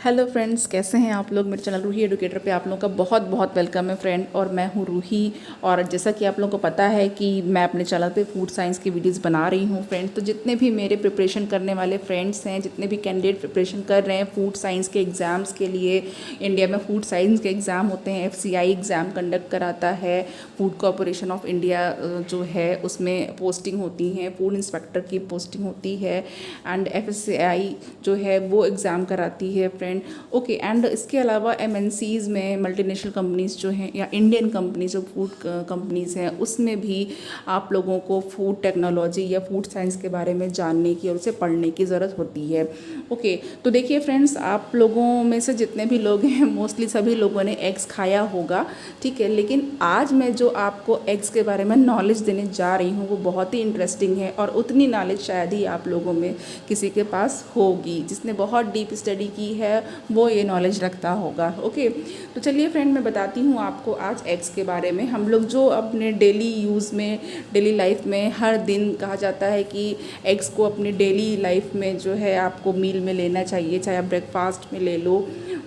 Hello friends, कैसे हैं आप लोग। मेरे चैनल रूही एडुकेटर पे आप लोगों का बहुत बहुत वेलकम है फ्रेंड। और मैं हूँ रूही। और जैसा कि आप लोगों को पता है कि मैं अपने चैनल पे फूड साइंस की वीडियोस बना रही हूँ फ्रेंड। तो जितने भी मेरे प्रिपरेशन करने वाले फ्रेंड्स हैं, जितने भी कैंडिडेट प्रिपरेशन कर रहे हैं फूड साइंस के एग्ज़ाम्स के लिए, इंडिया में फूड साइंस के एग्ज़ाम होते हैं, FCI एग्ज़ाम कंडक्ट कराता है, फूड कॉरपोरेशन ऑफ इंडिया जो है उसमें पोस्टिंग होती हैं, फूड इंस्पेक्टर की पोस्टिंग होती है, एंड FSCI जो है वो एग्ज़ाम कराती है फ्रेंड। ओके, एंड इसके अलावा MNCs में, मल्टीनेशनल कंपनीज जो हैं या इंडियन कंपनीज जो फूड कंपनीज हैं, उसमें भी आप लोगों को फूड टेक्नोलॉजी या फूड साइंस के बारे में जानने की और उसे पढ़ने की ज़रूरत होती है। ओके, तो देखिए फ्रेंड्स, आप लोगों में से जितने भी लोग हैं मोस्टली सभी लोगों ने एग्स खाया होगा, ठीक है। लेकिन आज मैं जो आपको एग्स के बारे में नॉलेज देने जा रही हूँ वो बहुत ही इंटरेस्टिंग है, और उतनी नॉलेज शायद ही आप लोगों में किसी के पास होगी। जिसने बहुत डीप स्टडी की है वो ये नॉलेज रखता होगा। ओके, तो चलिए फ्रेंड, मैं बताती हूँ आपको आज एग्स के बारे में। हम लोग जो अपने डेली यूज़ में, डेली लाइफ में हर दिन कहा जाता है कि एग्स को अपनी डेली लाइफ में जो है आपको मील में लेना चाहिए। चाहे आप ब्रेकफास्ट में ले लो,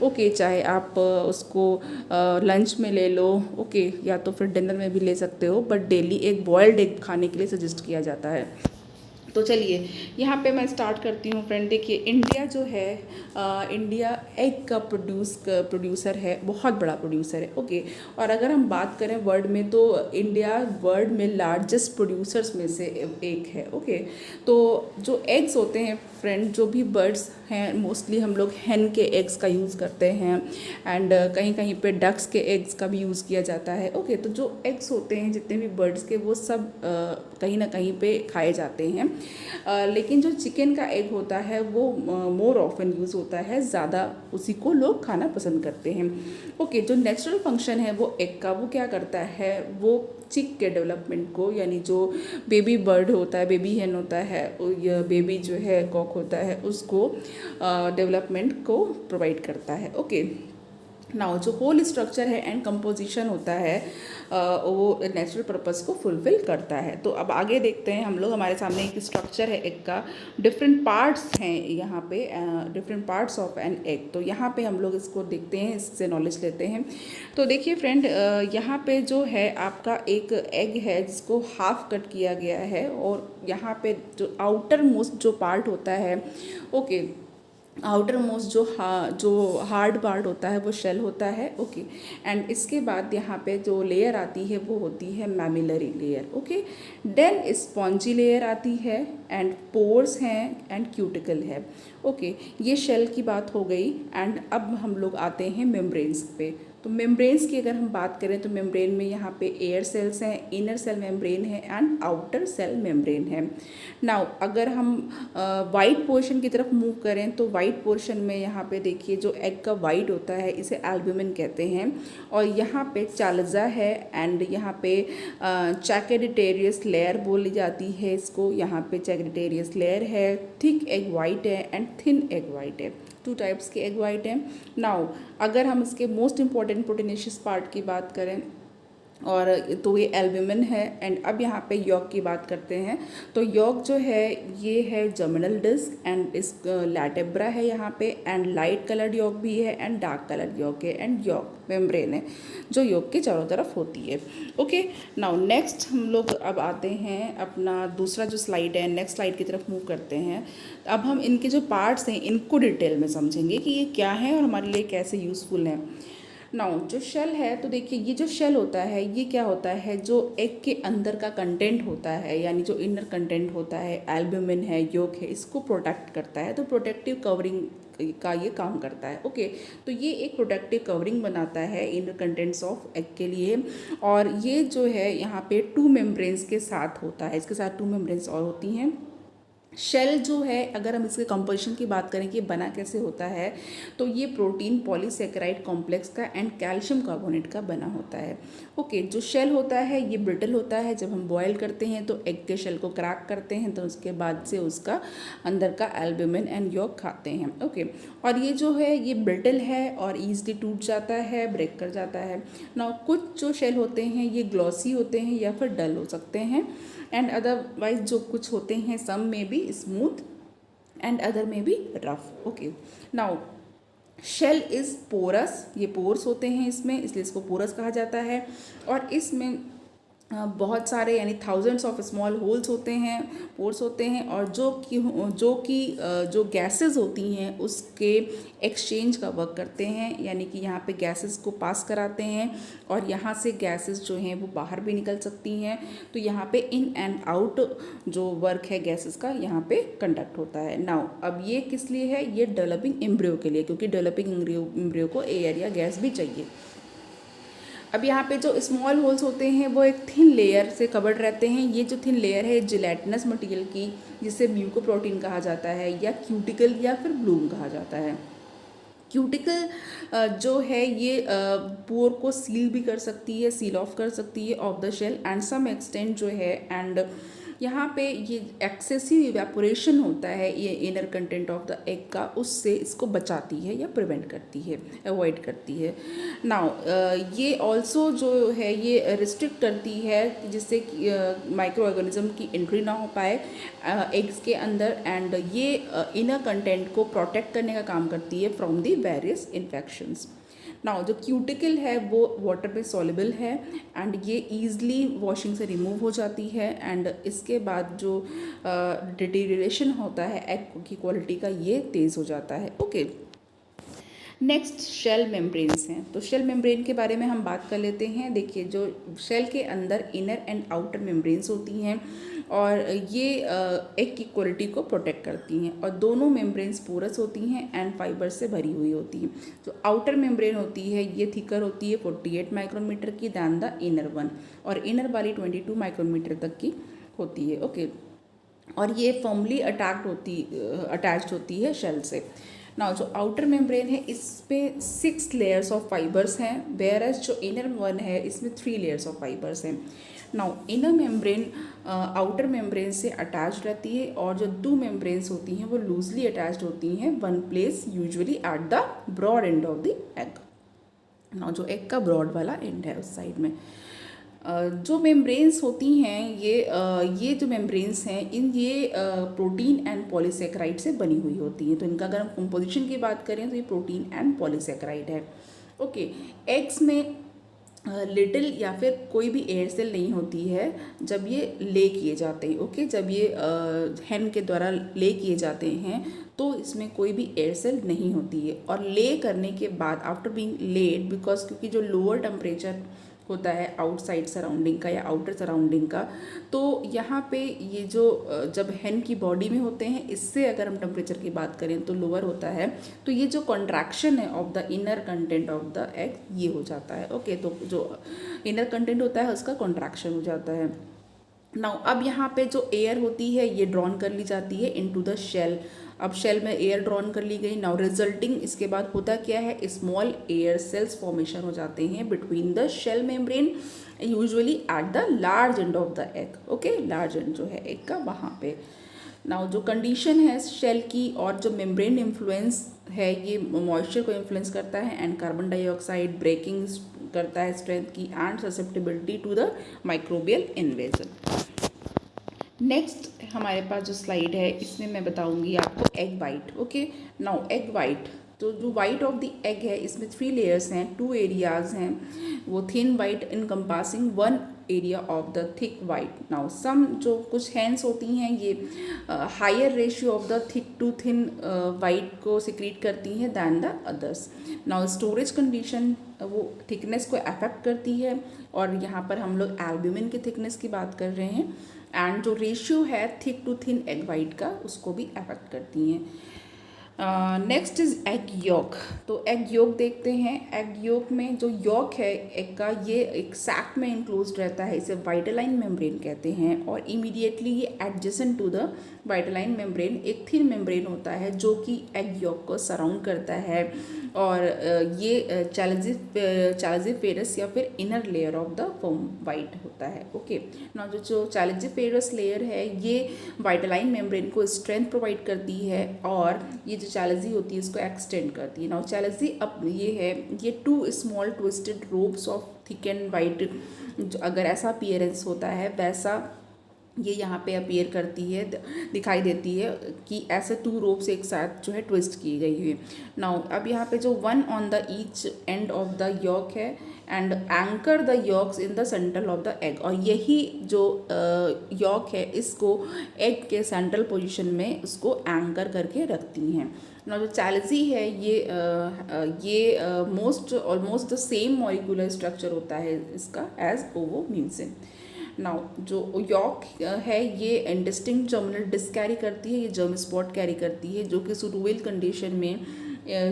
ओके, चाहे आप उसको लंच में ले लो, ओके, या तो फिर डिनर में भी ले सकते हो, बट डेली एक बॉयल्ड एग खाने के लिए सजेस्ट किया जाता है। तो चलिए यहाँ पे मैं स्टार्ट करती हूँ फ्रेंड। देखिए, इंडिया जो है, इंडिया एग का प्रोड्यूसर है, बहुत बड़ा प्रोड्यूसर है। ओके, और अगर हम बात करें वर्ल्ड में तो इंडिया वर्ल्ड में लार्जेस्ट प्रोड्यूसर्स में से एक है। ओके, तो जो एग्स होते हैं फ्रेंड, जो भी बर्ड्स हैं, मोस्टली हम लोग हैन के एग्स का यूज़ करते हैं, एंड कहीं कहीं पे डक्स के एग्स का भी यूज़ किया जाता है। ओके, तो जो एग्स होते हैं जितने भी बर्ड्स के, वो सब कहीं ना कहीं पे खाए जाते हैं। लेकिन जो चिकन का एग होता है वो मोर ऑफन यूज़ होता है, ज़्यादा उसी को लोग खाना पसंद करते हैं। ओके, जो नेचुरल फंक्शन है वो एग का, वो क्या करता है, वो चिक के डेवलपमेंट को, यानी जो बेबी बर्ड होता है, बेबी हैन होता है, या बेबी जो है कॉक होता है, उसको डेवलपमेंट को प्रोवाइड करता है। ओके, नाउ जो होल स्ट्रक्चर है एंड कंपोजिशन होता है वो नेचुरल पर्पस को फुलफिल करता है। तो अब आगे देखते हैं हम लोग। हमारे सामने एक स्ट्रक्चर है एग का, डिफरेंट पार्ट्स हैं यहाँ पे, different parts of an egg. तो यहाँ पे हम लोग इसको देखते हैं, इससे नॉलेज लेते हैं। तो देखिए फ्रेंड, यहाँ पे जो है आपका एक एग है जिसको हाफ कट किया गया है, और यहाँ पे जो आउटर मोस्ट जो पार्ट होता है, ओके, आउटर मोस्ट जो हार्ड पार्ट होता है वो शेल होता है। ओके, एंड इसके बाद यहाँ पे जो लेयर आती है वो होती है mammillary layer. Okay, then spongy layer आती है, एंड पोर्स हैं, एंड क्यूटिकल है। ओके, ये शेल की बात हो गई। एंड अब हम लोग आते हैं मेम्ब्रेन्स पे। तो मेम्ब्रेन्स की अगर हम बात करें तो मेम्ब्रेन में यहाँ पे एयर सेल्स हैं, इनर सेल मेम्ब्रेन है, एंड आउटर सेल मेम्ब्रेन है। नाउ अगर हम वाइट पोर्शन की तरफ मूव करें तो वाइट पोर्शन में यहाँ पे देखिए जो एग का वाइट होता है इसे एल्ब्यूमिन कहते हैं, और यहाँ पे चालजा है, एंड यहाँ पे चैकेडिटेरियस लेयर बोली जाती है इसको। यहाँ पे चैकेडिटेरियस लेयर है, थिक एग वाइट है, एंड थिन एग वाइट है। 2 टाइप्स के एग वाइट हैं। नाउ अगर हम इसके मोस्ट इंपॉर्टेंट प्रोटीनेशियस पार्ट की बात करें, और तो ये एल्ब्यूमिन है। एंड अब यहाँ पे यॉक की बात करते हैं। तो यॉक जो है ये है जर्मिनल डिस्क, एंड इस लैटेब्रा है यहाँ पे, एंड लाइट कलर्ड यॉक भी है, एंड डार्क कलर्ड यॉक है, एंड यॉक मेम्ब्रेन है जो यॉक के चारों तरफ होती है। ओके, नाउ नेक्स्ट हम लोग अब आते हैं अपना दूसरा जो स्लाइड है, नेक्स्ट स्लाइड की तरफ मूव करते हैं। अब हम इनके जो पार्ट्स हैं इनको डिटेल में समझेंगे कि ये क्या है और हमारे लिए कैसे यूज़फुल हैं। नाउ जो शेल है, तो देखिए ये जो शेल होता है ये क्या होता है, जो एग के अंदर का कंटेंट होता है, यानी जो इनर कंटेंट होता है, एल्ब्यूमिन है, योक है, इसको प्रोटेक्ट करता है। तो प्रोटेक्टिव कवरिंग का ये काम करता है। ओके, तो ये एक प्रोटेक्टिव कवरिंग बनाता है इनर कंटेंट्स ऑफ एग के लिए। और ये जो है यहाँ पे 2 मेम्ब्रेन्स के साथ होता है, इसके साथ 2 मेम्ब्रेन्स और होती हैं। शेल जो है, अगर हम इसके कंपोजिशन की बात करें कि बना कैसे होता है, तो ये प्रोटीन पॉलीसेकेराइड कॉम्प्लेक्स का एंड कैल्शियम कार्बोनेट का बना होता है। ओके, जो शेल होता है ये ब्रिटल होता है। जब हम बॉयल करते हैं तो एग के शेल को क्रैक करते हैं, तो उसके बाद से उसका अंदर का एल्ब्यूमिन एंड यॉक खाते हैं। ओके, और ये जो है ये ब्रिटल है और ईजिली टूट जाता है, ब्रेक कर जाता है ना। कुछ जो शेल होते हैं ये ग्लॉसी होते हैं या फिर डल हो सकते हैं, एंड अदरवाइज जो कुछ होते हैं सम में भी स्मूथ एंड अदर में भी rough. Okay, now shell is porous, ये पोर्स होते हैं इसमें, इसलिए इसको पोरस कहा जाता है। और इसमें बहुत सारे यानी थाउजेंड्स ऑफ स्मॉल होल्स होते हैं, पोर्स होते हैं, और जो गैसेस होती हैं उसके एक्सचेंज का वर्क करते हैं, यानी कि यहाँ पे गैसेस को पास कराते हैं और यहाँ से गैसेस जो हैं वो बाहर भी निकल सकती हैं। तो यहाँ पे इन एंड आउट जो वर्क है गैसेस का यहाँ पे कंडक्ट होता है। नाउ अब ये किस लिए है, ये डेवलपिंग एम्ब्रियो के लिए, क्योंकि डेवलपिंग एम्ब्रियो को एयर या गैस भी चाहिए। अब यहाँ पे जो स्मॉल होल्स होते हैं वो एक थिन लेयर से कवर्ड रहते हैं। ये जो थिन लेयर है जिलेटिनस मटेरियल की, जिसे म्यूकोप्रोटीन कहा जाता है या क्यूटिकल या फिर ब्लूम कहा जाता है। क्यूटिकल जो है ये पोर को सील भी कर सकती है, सील ऑफ कर सकती है of the shell and some extent जो है, एंड यहाँ पे ये एक्सेसिव इवेपोरेशन होता है ये inner content of the egg का, उससे इसको बचाती है या प्रिवेंट करती है, अवॉइड करती है। नाउ ये ऑल्सो जो है ये रिस्ट्रिक्ट करती है जिससे माइक्रो ऑर्गेनिज्म की एंट्री ना हो पाए एग्स के अंदर, एंड ये इनर कंटेंट को प्रोटेक्ट करने का काम करती है from the various infections. Now जो क्यूटिकल है वो वाटर में सॉल्युबल है एंड ये ईजली वॉशिंग से रिमूव हो जाती है, एंड इसके बाद जो डिटेरियोरेशन होता है एग की क्वालिटी का ये तेज़ हो जाता है। ओके, नेक्स्ट शेल मेम्ब्रेन्स हैं। तो शेल मेम्ब्रेन के बारे में हम बात कर लेते हैं। देखिए, जो शेल के अंदर इनर एंड आउटर मेम्ब्रेन्स होती हैं और ये एग की क्वालिटी को प्रोटेक्ट करती हैं, और दोनों मेम्ब्रेन्स पोरस होती हैं एंड फाइबर से भरी हुई होती हैं। जो आउटर मेम्ब्रेन होती है ये थिकर होती है 48 माइक्रोमीटर की दैन द इनर वन, और इनर वाली 22 माइक्रोमीटर तक की होती है। ओके, और ये फर्मली अटैच्ड होती है शेल से। नाउ जो आउटर मेम्ब्रेन है इसमें 6 लेयर्स ऑफ फाइबर्स हैं, वेयर एज जो इनर वन है इसमें 3 लेयर्स ऑफ फाइबर्स हैं। Now inner membrane outer membrane से अटैच्ड रहती है, और जो 2 मेम्ब्रेन्स होती हैं वो लूजली अटैच्ड होती हैं, one place usually at the broad end of the egg. Now जो एग का ब्रॉड वाला एंड है उस साइड में जो मेम्ब्रेन्स होती हैं ये जो मेम्ब्रेन्स हैं ये प्रोटीन एंड पॉलीसेकेराइड से बनी हुई होती हैं। तो इनका अगर हम कंपोजिशन की बात करें तो ये प्रोटीन एंड पॉलीसेकेराइड है। ओके, एग्स में लिटिल या फिर कोई भी एयर सेल नहीं होती है जब ये ले किए जाते हैं। ओके, जब ये हैन के द्वारा ले किए जाते हैं तो इसमें कोई भी एयर सेल नहीं होती है। और ले करने के बाद आफ्टर बीइंग लेड, बिकॉज क्योंकि जो लोअर टेम्परेचर होता है आउटसाइड सराउंडिंग का या आउटर सराउंडिंग का, तो यहाँ पे ये जो जब हैन की बॉडी में होते हैं इससे अगर हम टेम्परेचर की बात करें तो लोअर होता है, तो ये जो कॉन्ट्रैक्शन है of the inner content of the egg ये हो जाता है। ओके, तो जो इनर कंटेंट होता है उसका कॉन्ट्रैक्शन हो जाता है। नाउ अब यहाँ पे जो एयर होती है ये ड्रॉन कर ली जाती है इनटू द शेल। अब शेल में एयर ड्रॉन कर ली गई। नाउ रिजल्टिंग इसके बाद होता क्या है, स्मॉल एयर सेल्स फॉर्मेशन हो जाते हैं between the shell membrane, usually at the large end of the egg. Okay, large end जो है एग का वहाँ पे। नाउ जो कंडीशन है शेल की और जो मेम्ब्रेन इन्फ्लुएंस है ये मॉइस्चर को इन्फ्लुएंस करता है, एंड कार्बन डाइऑक्साइड ब्रेकिंग करता है स्ट्रेंथ की, and susceptibility to the microbial invasion. Next हमारे पास जो स्लाइड है इसमें मैं बताऊंगी आपको एग वाइट। ओके, नाउ एग वाइट, तो जो वाइट ऑफ द एग है इसमें 3 लेयर्स हैं, 2 एरियाज हैं, वो thin white encompassing 1 area of the thick white. Now some जो कुछ हैंड्स होती हैं ये higher ratio of the thick to thin white को सिक्रीट करती हैं than the others. Now storage condition वो थिकनेस को अफेक्ट करती है, और यहाँ पर हम लोग एल्ब्यूमिन की थिकनेस की बात कर रहे हैं, एंड जो रेशियो है thick to thin egg white का उसको भी अफेक्ट करती हैं। Next is egg yolk. तो एग योक देखते हैं। एग योक में जो योक है एग का ये एक सैक में इंक्लोज्ड रहता है, इसे वाइटलाइन मेम्ब्रेन कहते हैं, और इमीडिएटली ये एडजेसेंट टू द वाइटलाइन मेम्ब्रेन एक थिन मेम्ब्रेन होता है जो कि एग योक को सराउंड करता है, और ये चैलेजिफेरस या फिर inner layer of the form white होता है। ओके, ना जो चैलेजिफेरस लेयर है ये वाइटलाइन मेम्ब्रेन को स्ट्रेंथ प्रोवाइड करती है, और ये जो चैलेजी होती है इसको एक्सटेंड करती है। नाउ चैलेजी अब ये है, ये 2 small twisted ropes of thick and white, अगर ऐसा अपीयरेंस होता है वैसा ये यहाँ पे अपीयर करती है, दिखाई देती है कि ऐसे 2 रोप्स एक साथ जो है ट्विस्ट की गई है। नाउ अब यहाँ पे जो 1 on the each end of the yolk है and anchor the yolks in the centre of the egg, और यही जो यॉक है इसको एग के सेंट्रल पोजीशन में उसको एंकर करके रखती हैं। ना जो चैलेजी है ये most almost the same molecular structure होता है इसका एज ओवोम्यूसिन। नाउ जो यॉक है ये इंडिस्टिंक्ट जर्मिनल डिस्क कैरी करती है, ये जर्म स्पॉट कैरी करती है जो कि सुडोविल कंडीशन में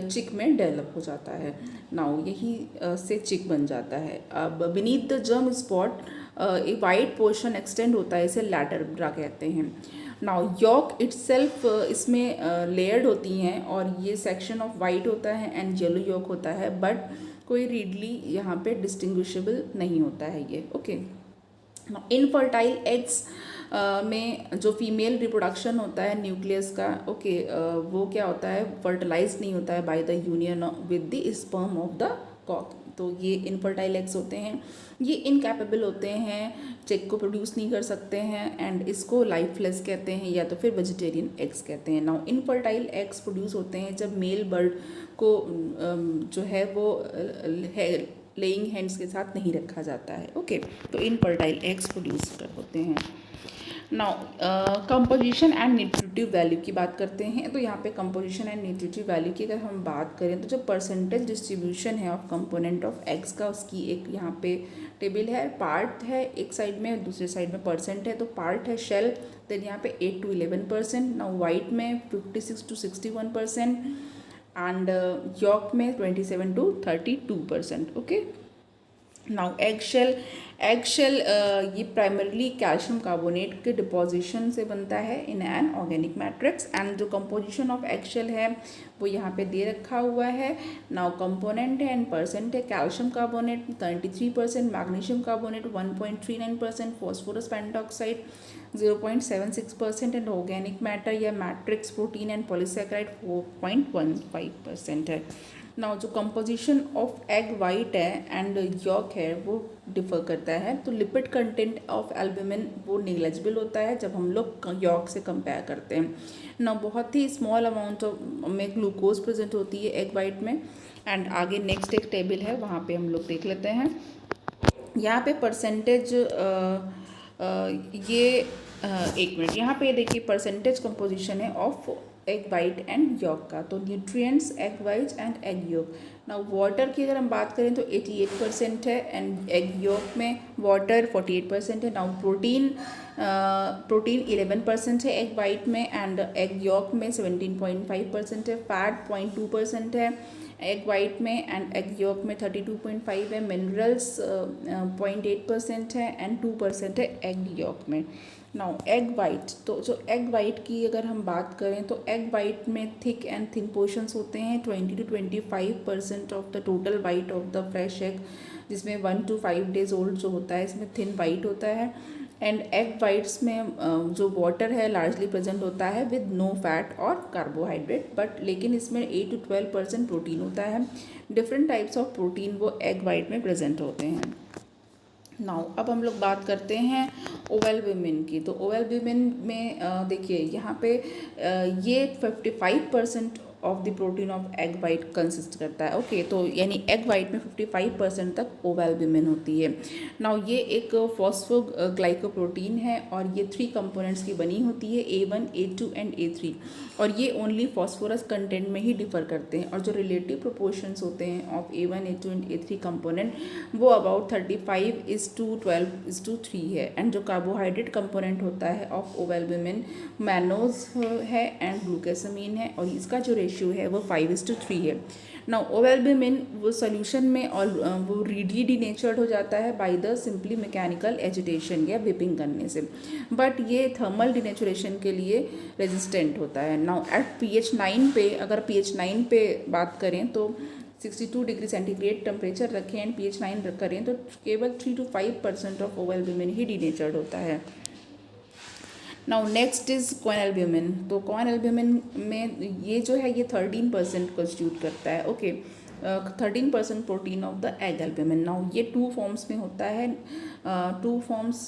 चिक में डेवलप हो जाता है। नाउ यही से चिक बन जाता है। अब बीनीथ द जर्म स्पॉट एक वाइट पोर्शन एक्सटेंड होता है, इसे लैटरब्रा कहते हैं। नाउ यॉक इटसेल्फ इसमें लेयर्ड होती हैं और ये सेक्शन ऑफ वाइट होता है एंड येलो यॉक होता है, बट कोई रीडली यहाँ पे डिस्टिंग्विशेबल नहीं होता है ये। ओके, इनफर्टाइल एग्स में जो फीमेल रिप्रोडक्शन होता है न्यूक्लियस का, ओके, वो क्या होता है, फर्टिलाइज नहीं होता है by the union with the sperm of the cock. तो ये इनफर्टाइल एग्स होते हैं, ये इनकैपेबल होते हैं, चिक को प्रोड्यूस नहीं कर सकते हैं एंड इसको लाइफलेस कहते हैं या तो फिर वेजिटेरियन एग्स कहते हैं। नाउ इनफर्टाइल एग्स प्रोड्यूस होते हैं जब मेल बर्ड को जो है वो लेइंग हैंड्स के साथ नहीं रखा जाता है। ओके, तो इनफर्टाइल एग्स प्रोड्यूस होते हैं। Now composition and nutritive value की बात करते हैं। तो यहाँ पे कंपोजिशन एंड न्यूट्रिटिव वैल्यू की अगर हम बात करें तो जो परसेंटेज डिस्ट्रीब्यूशन है ऑफ कंपोनेंट ऑफ एग्स का, उसकी एक यहाँ पे टेबल है। पार्ट है एक साइड में, दूसरे साइड में परसेंट है। तो पार्ट है शेल, देन यहाँ पे 8 to 11%। नाउ वाइट में 56 to 61% एंड यॉक में 27 to 32%। Okay, now egg shell ये प्राइमरीली कैल्शियम कार्बोनेट के डिपोजिशन से बनता है in an organic matrix and जो कंपोजिशन ऑफ एग शेल है वो यहाँ पे दे रखा हुआ है। नाउ कंपोनेंट है एंड परसेंट है, calcium carbonate 33%, magnesium carbonate 1.39%, phosphorus pentoxide 0.76% and organic matter या मैट्रिक्स प्रोटीन एंड पॉलीसैकेराइड 4.15% है। नाउ जो कंपोजिशन ऑफ एग वाइट है एंड यॉक है वो डिफर करता है। तो लिपिड कंटेंट ऑफ एल्ब्यूमिन वो नेग्लिजिबल होता है जब हम लोग यॉक से कंपेयर करते हैं। ना बहुत ही स्मॉल अमाउंट में ग्लूकोज प्रेजेंट होती है एग वाइट में। एंड आगे नेक्स्ट एक टेबल है, वहाँ पे हम लोग देख लेते हैं। यहाँ पे परसेंटेज एक मिनट, यहाँ पे देखिए परसेंटेज कंपोजिशन है of egg white and yolk का। तो nutrients egg white and egg yolk. Now water की अगर हम बात करें तो 88% है एंड एग यॉक में वाटर 48% है। नाउ प्रोटीन 11% है एग वाइट में एंड एग यॉक में 17.5% है। फैट 0.2% है एग वाइट में एंड एग यॉक में 32.5 है। मिनरल्स 0.8% है एंड 2% है एग यॉक में। नाउ एग वाइट, तो जो एग वाइट की अगर हम बात करें तो एग वाइट में थिक एंड थिन पोर्शंस होते हैं। 20 to 25% of the total white of the fresh egg, जिसमें 1 to 5 days ओल्ड जो होता है इसमें थिन वाइट होता है। एंड एग वाइट्स में जो वाटर है लार्जली प्रेजेंट होता है विद नो फैट और कार्बोहाइड्रेट, बट लेकिन इसमें 8 to 12% प्रोटीन होता है। डिफरेंट टाइप्स ऑफ प्रोटीन वो एग वाइट में प्रेजेंट होते हैं। नाउ अब हम लोग बात करते हैं ओवैल्ब्यूमिन की। तो ओवैल्ब्यूमिन में देखिए यहाँ पे ये 55% of the protein of egg white consist करता है। ओके, तो यानी एग वाइट में 55% तक ओवैल्ब्यूमिन होती है। नाउ ये एक फॉस्फोग्लाइकोप्रोटीन है और ये 3 कंपोनेंट्स की बनी होती है, A1, A2 एंड A3, और ये ओनली फॉस्फोरस कंटेंट में ही डिफर करते हैं। और जो रिलेटिव प्रोपोर्शंस होते हैं of A1, A2 and A3 component वो अबाउट 35:12:3 है। एंड जो कार्बोहाइड्रेट कंपोनेंट होता है ऑफ ओवैल्ब्यूमिन मैनोज है एंड ग्लूकोसामीन है और इसका जो रेशियो है वो 5:3 है। नाउ ओवैल्ब्यूमिन वो सोल्यूशन में और वो रीडली डीनेचर्ड हो जाता है by the simply mechanical agitation या विपिंग करने से, बट ये थर्मल डीनेचुरेशन के लिए रेजिस्टेंट होता है। नाउ एट pH 9 पे, अगर pH 9 पे बात करें तो 62 डिग्री सेंटीग्रेड टेम्परेचर रखें एंड pH 9 करें तो केवल 3 to 5% ऑफ ओवैल्ब्यूमिन ही डीनेचर्ड होता है। Now next is coin albumin. तो कॉइन एल्ब्यूमिन में ये जो है ये 13% कंस्टिट्यूट करता है। Okay, 13% protein of the egg albumin. Now ये टू फॉर्म्स में होता है, टू फॉर्म्स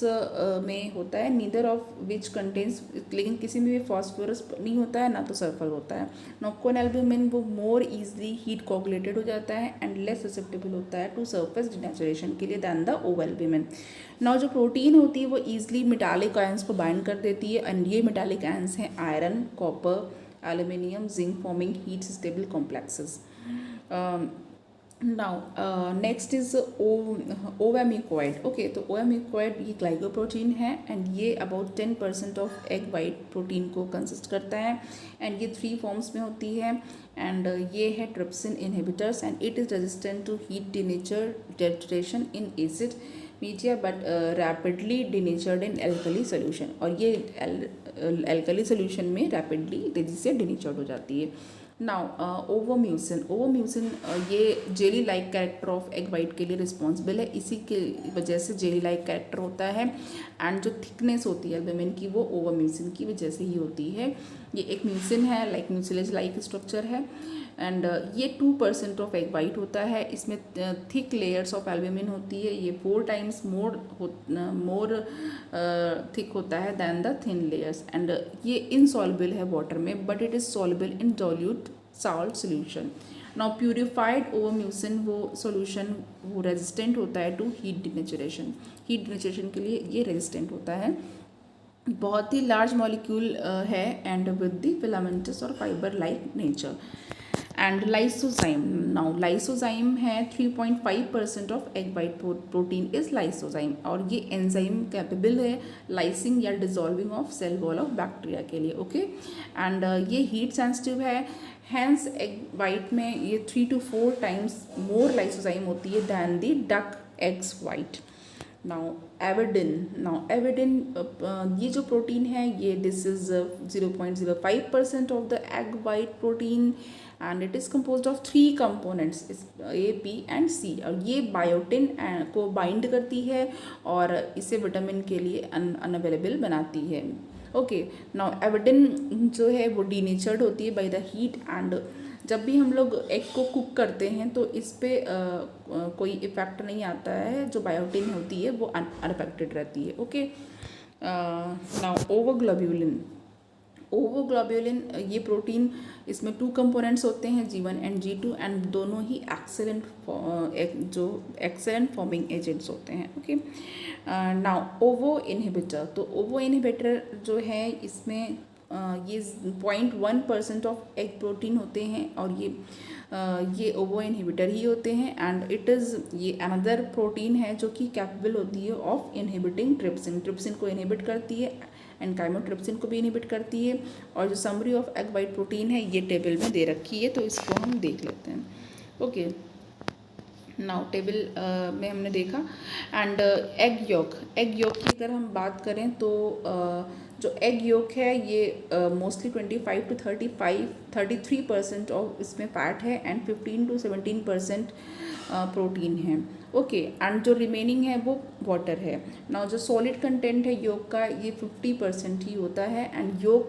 में होता है, नीदर ऑफ विच कंटेन्स, लेकिन किसी में भी फॉस्फोरस नहीं होता है ना तो सल्फर होता है। नाउ कोन एल्ब्यूमिन वो मोर इजली हीट कोगुलेटेड हो जाता है एंड लेस ससेप्टेबल होता है टू सरफेस डिनेचुरेशन के लिए than the ovalbumin. Now जो प्रोटीन होती है वो ईजिली मेटालिक आयंस को बाइंड कर देती है एंड ये मेटालिक आयंस हैं iron, copper, aluminium, zinc, forming heat stable complexes. Now next is ovomucoid. Okay, तो ओवेमिकोइड ये ग्लाइकोप्रोटीन है एंड ये about 10% of egg white protein को कंसिस्ट करता है एंड ये 3 फॉर्म्स में होती है एंड ये है trypsin inhibitors and it is resistant to heat denaturation in acid media but rapidly denatured in alkali solution, और ये एल्कली सोल्यूशन में रैपिडली तेजी से डिनेचर्ड हो जाती है। नाउ ओवोम्यूसिन ये jelly like character of egg white के लिए रिस्पॉन्सिबल है, इसी के वजह से जेली लाइक कैरेक्टर होता है एंड जो थिकनेस होती है एल्ब्यूमिन की वो ओवोम्यूसिन की वजह से ही होती है। ये एक म्यूसिन है, लाइक म्यूसिलेज लाइक स्ट्रक्चर है एंड ये 2% ऑफ एग वाइट होता है। इसमें थिक लेयर्स ऑफ एल्ब्यूमिन होती है, ये 4 टाइम्स मोर थिक होता है than the thin layers and ये इनसॉल्युबल है वाटर में but it is soluble in dilute salt solution. Now purified ovomucin वो सोल्यूशन वो रेजिस्टेंट होता है to heat denaturation, heat denaturation के लिए ये रेजिस्टेंट होता है। बहुत ही लार्ज मॉलिक्यूल है एंड विद द फिलामेंटस और fibre like nature. And lysozyme, now lysozyme है 3.5% of egg white protein is lysozyme और ये एंजाइम कैपेबल है लाइसिंग या dissolving of cell wall of bacteria के लिए। ओके, एंड ये हीट सेंसिटिव है, हैंस एग वाइट में ये 3 to 4 टाइम्स मोर लाइसोजाइम होती है than the duck eggs white. Now avidin ये जो प्रोटीन है ये this is 0.05% of the egg white protein and it is compose of 3 components A, B and C और ये बायोटिन को बाइंड करती है और इसे विटामिन के लिए अनअवेलेबल बनाती है। ओके, नाउ एविडिन जो है वो डीनेचर्ड होती है बाय द हीट एंड जब भी हम लोग एग को कुक करते हैं तो इस पर कोई इफ़ेक्ट नहीं आता है, जो बायोटिन होती है वो अनअफेक्टेड रहती है। ओके, नाउ ओवोग्लोब्यूलिन ये प्रोटीन, इसमें 2 कंपोनेंट्स होते हैं G1 एंड G2 एंड दोनों ही एक्सेलेंट फॉर्मिंग एजेंट्स होते हैं। ओके, नाउ ओवो इनहिबिटर, तो ओवो इनहिबिटर जो है इसमें ये 0.1% ऑफ एग प्रोटीन होते हैं और ये ओवो इनहिबिटर ही होते हैं एंड इट इज़ ये अनदर प्रोटीन है जो कि कैपेबल होती है ऑफ इनहिबिटिंग ट्रिप्सिन को इनहिबिट करती है एंड काइमोट्रिप्सिन को भी इनहिबिट करती है। और जो summary of egg white protein है ये टेबल में दे रखी है तो इसको हम देख लेते हैं। ओके, नाउ टेबल में हमने देखा एंड एग योक की अगर हम बात करें तो जो एग योक है ये मोस्टली 25 to 33% ऑफ इसमें फैट है एंड 15 to 17% प्रोटीन है। ओके, एंड जो रिमेनिंग है वो वाटर है। नाउ जो सॉलिड कंटेंट है योक का ये 50% ही होता है एंड योक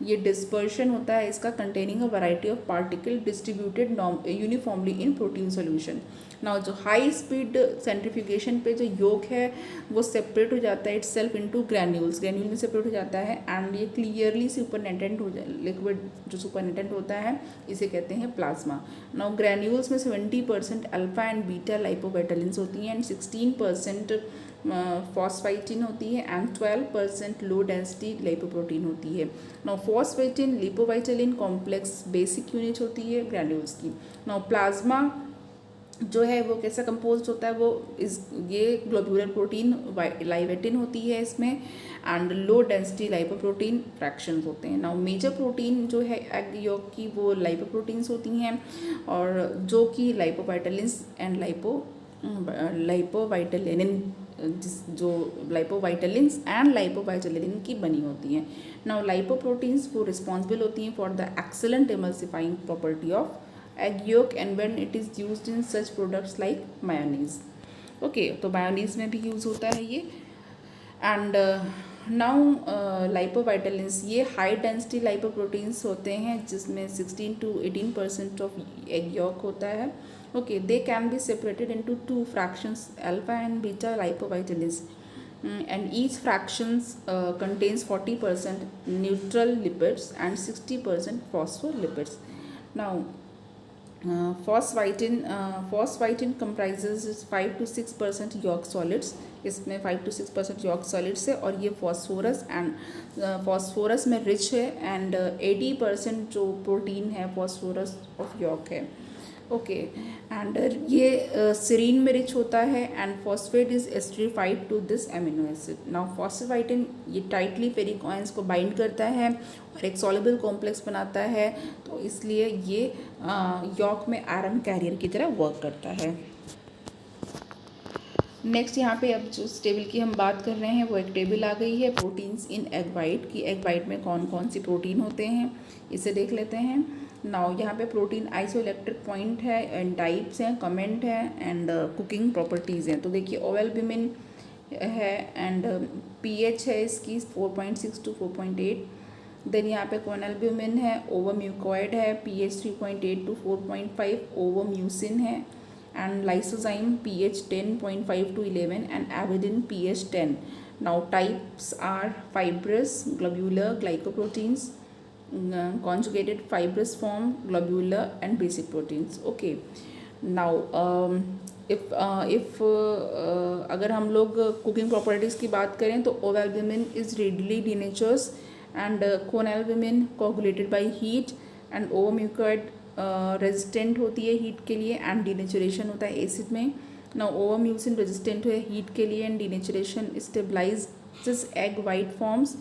ये डिस्पर्शन होता है इसका containing a variety of particle distributed uniformly in protein solution. Now जो हाई स्पीड सेंट्रीफ्यूगेशन पे जो योक है वो सेपरेट हो जाता है इटसेल्फ इनटू ग्रैन्यूल्स में सेपरेट हो जाता है एंड ये क्लियरली सुपरनेटेंट हो जाए, लिक्विड जो सुपरनेटेंट होता है इसे कहते हैं प्लाज्मा। नाउ ग्रैन्यूल्स में 70% अल्फा एंड बीटा लाइपोवेटालिन्स होती हैं एंड 16% फॉस्फाइटिन होती है एंड 12% लो डेंसिटी लाइपोप्रोटीन होती है। नाउ फॉस्फेटिन लिपोवाइटालिन कॉम्प्लेक्स बेसिक यूनिट होती है ग्रैन्यूल्स की। नाउ प्लाज्मा जो है वो कैसा कंपोज होता है वो ये ग्लोब्यूलर प्रोटीन लाइवेटिन होती है इसमें and low density lipoprotein fractions होते हैं। नाउ मेजर प्रोटीन जो है एग योक की वो लाइपोप्रोटीन्स होती हैं और जो कि लाइपोवाइटालिन्स एंड लाइपोवाइटालिन्स एंड लाइपोवाइटालिन की बनी होती हैं। नाउ लाइपोप्रोटीन्स वो रिस्पॉन्सिबल होती हैं for the excellent emulsifying property of egg yolk and when it is used in such products like mayonnaise. Okay, तो मायोनीज़ में भी यूज़ होता है ये एंड नाउ लाइपोवाइटलिन्स, ये हाई डेंसिटी लाइपोप्रोटीन्स होते हैं जिसमें 16 to 18% ऑफ एग यॉक होता है. Okay, they can be separated into two fractions, alpha and beta lipovitellins, and each fractions contains 40% neutral lipids and 60% phospholipids. Now phosphatidyl comprises 5 to 6% yolk solids. इसमें 5 to 6% yolk solids है और ये phosphorus में rich है and 80% जो protein है phosphorus of yolk है. Okay, and ये सीरीन में रिच होता है and phosphate is esterified to this amino acid. Now phosvitin ये टाइटली फेरिक आयंस को बाइंड करता है और एक सॉल्युबल कॉम्प्लेक्स बनाता है, तो इसलिए ये यॉक में आयरन कैरियर की तरह वर्क करता है. नेक्स्ट यहाँ पे अब जिस टेबल की हम बात कर रहे हैं वो एक टेबल आ गई है प्रोटीन्स इन एग वाइट की. एग वाइट में कौन कौन सी प्रोटीन होते हैं इसे देख लेते हैं. नाउ यहाँ पे प्रोटीन आइसोइलेक्ट्रिक पॉइंट है एंड टाइप्स हैं, कमेंट है एंड कुकिंग प्रॉपर्टीज़ हैं. तो देखिए ओवैल्ब्यूमिन है एंड पीएच है इसकी 4.6 to 4.8. देन यहाँ पे क्विनैल्ब्यूमिन है, ओवम्यूकॉइड है, पीएच 3.8 to 4.5, ओवम्यूसिन है and lysozyme pH 10.5 to 11 and avidin pH 10. Now types are fibrous, globular, glycoproteins, conjugated fibrous form, globular and basic proteins. Okay. Now if अगर हम लोग cooking properties की बात करें तो ovalbumin is readily denatures and quinalbumin coagulated by heat and ovomucoid resistant होती है heat के लिए एंड डिनेचुरेशन होता है एसिड में. ना ओवम्यूसिन रेजिस्टेंट है हीट के लिए and denaturation stabilises egg white forms.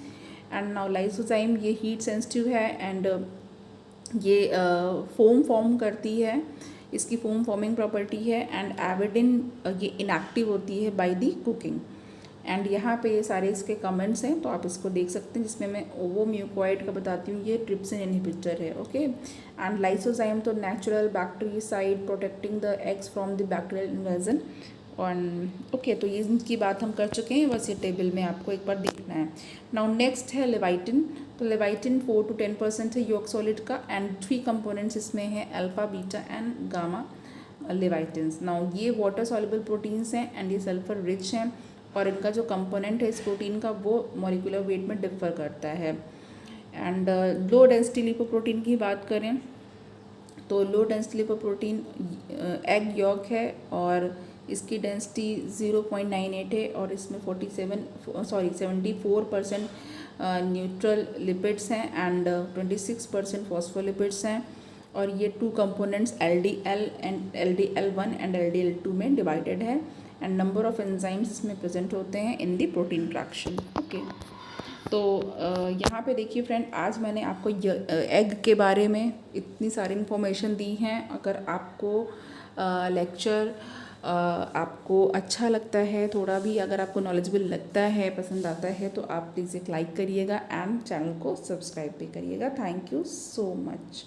And now lysozyme ये हीट सेंसिटिव है एंड ये फोम फॉर्म करती है, इसकी फोम फॉर्मिंग प्रॉपर्टी है. एंड एविडिन ये इनएक्टिव होती है बाय द कुकिंग. एंड यहाँ पे ये सारे इसके कमेंट्स हैं तो आप इसको देख सकते हैं, जिसमें मैं ओवोम्यूकॉइड का बताती हूँ, ये ट्रिप्सिन इनहिबिटर है. ओके, एंड लाइसोजाइम तो natural bactericide protecting the eggs from the bacterial invasion. Okay, तो ये इनकी बात हम कर चुके हैं, बस ये टेबल में आपको एक बार देखना है. नाउ नेक्स्ट है लेवाइटिन. तो लेवाइटिन 4 to 10% है योक सॉलिड का एंड 3 कंपोनेंट्स इसमें है alpha, beta and gamma livetins. Now ये वाटर सॉल्युबल प्रोटीन्स हैं एंड ये सल्फर रिच हैं और इनका जो कंपोनेंट है इस प्रोटीन का वो मॉलिक्यूलर वेट में डिफर करता है. एंड लो डेंसिटी लिपोप्रोटीन की बात करें तो low density lipoprotein egg York है और इसकी डेंसिटी 0.98 है और इसमें 74% न्यूट्रल लिपिड्स हैं एंड 26% फॉस्फोलिपिड्स हैं. और ये 2 components LDL and LDL1 and LDL2 में डिवाइडेड है एंड नंबर ऑफ एंजाइम्स इसमें प्रेजेंट होते हैं इन दी प्रोटीन फ्रैक्शन. ओके, तो यहाँ पे देखिए फ्रेंड, आज मैंने आपको एग के बारे में इतनी सारी इन्फॉर्मेशन दी हैं. अगर आपको लेक्चर आपको अच्छा लगता है, थोड़ा भी अगर आपको नॉलेजेबल लगता है, पसंद आता है, तो आप प्लीज़ एक लाइक करिएगा एंड चैनल को सब्सक्राइब भी करिएगा. Thank you so much.